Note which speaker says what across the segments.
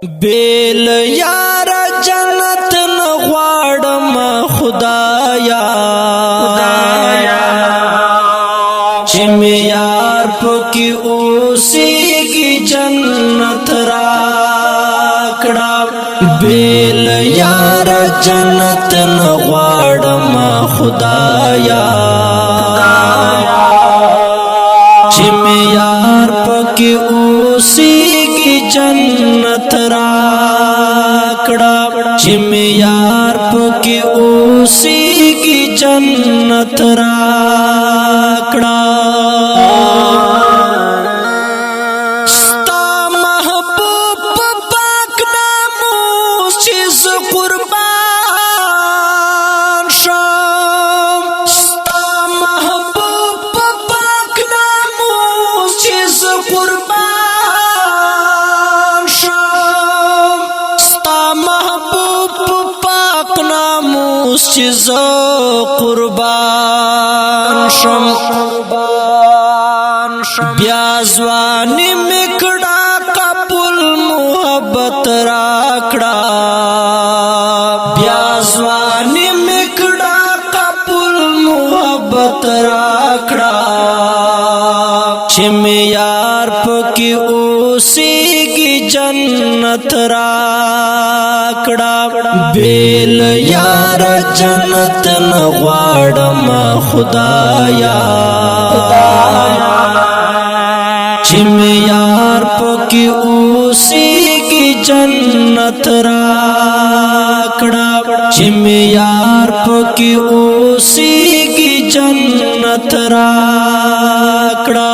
Speaker 1: بیل یار جنت نغواړم خدایا چې می یار پکې اوسېږي جنت راکړه بیل یار جنت نغواړم خدایا چې می یار پکې اوسېږي جنت راکړه چې می یار پکې اوسېږي جنت راکړه ستا محبوب پاک ناموس چې زه قربان شم ستا محبوب پاک ناموس چې زه قربان شم ستا محبوب پاک ناموس چې زه قربان شم بیا ځواني مې کړه قبول محبت راکړه بیا ځواني مې کړه قبول محبت راکړه چې مې یار پکې اوسېږي جنت راکړه بیل یار جنت نغواړم خدایا چې می یار پکې اوسېږي جنت راکړه چې می یار پکې اوسېږي جنت راکړه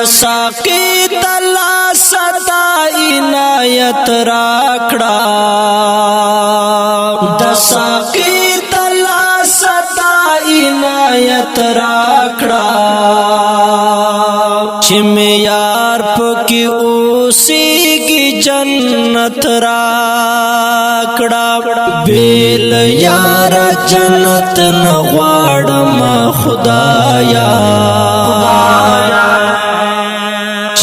Speaker 1: دساقی تلا ستا عنایت راکڑا دساقی تلا ستا عنایت راکڑا چې می یار پکې اوسېږي جنت راکړه بیل یار جنت نغواړم خدایا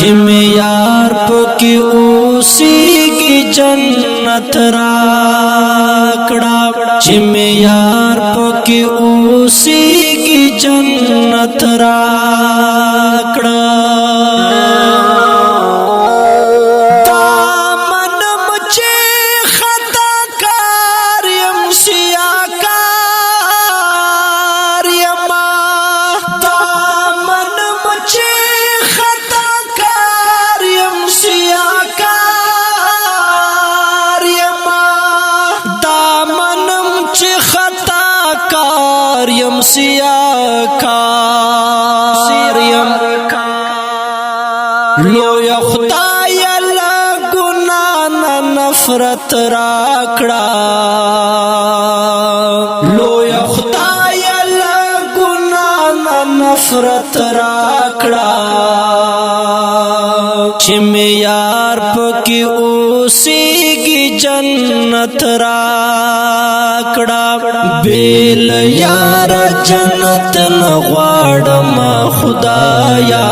Speaker 1: چې می یار پکې اوسېږي جنت راکړه چې می یار پکې اوسېږي جنت راکړه لویا خدای لګنا نفرت راکړه لویا خدای لګنا نفرت راکړه چې می یار پکې اوسېږي جنت راکړه بیل یار جنت نغواړم خدایا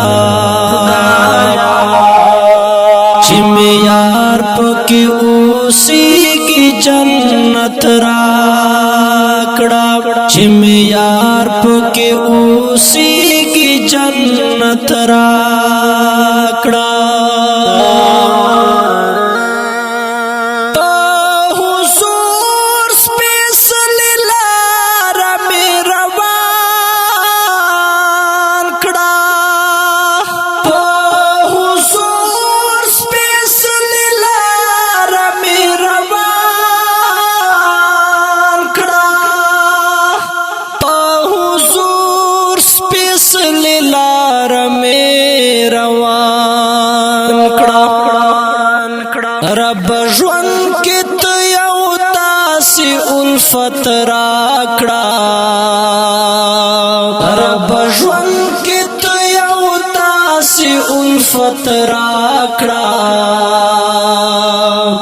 Speaker 1: چې می یار پکې اوسېږي جنت راکړه چې می یار پکې اوسېږي جنت راکړه لار میں ژوند کې ته یو داسې الفت راکړه رب ژوند کې ته یو داسې الفت راکړه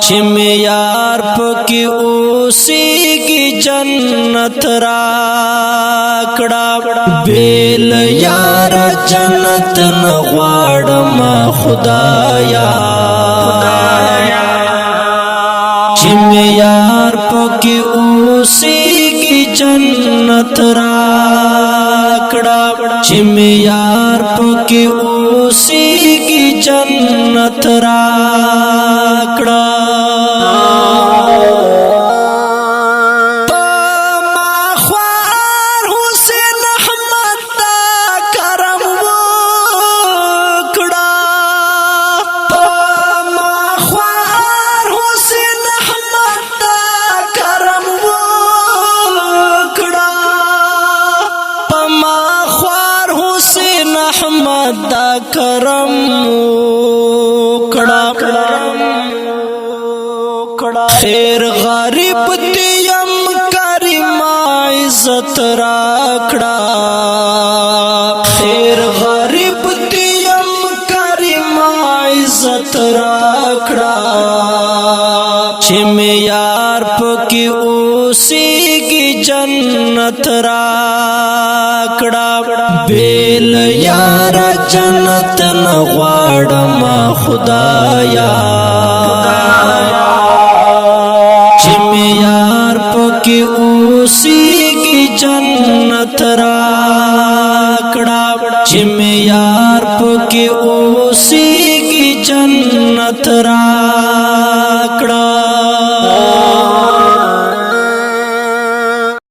Speaker 1: چې مې یار پکې اوسېږي جنت راکړه بیل یار جنت نه غواړم خدایا چې مې یار پکې اوسېږي جنت راکړه چې مې یار پکې اوسېږي جنت راکړه دا کرم کڑا خیر غریب دیم کریم عزت راکڑا خیر غریب دیم کریم عزت راکڑا چې مې یار پکې اوسېږي جنت راکړه بیل یار جنت نه غواړم خدایا چې مې یار پکې اوسېږي جنت راکړه چې مې یار پکې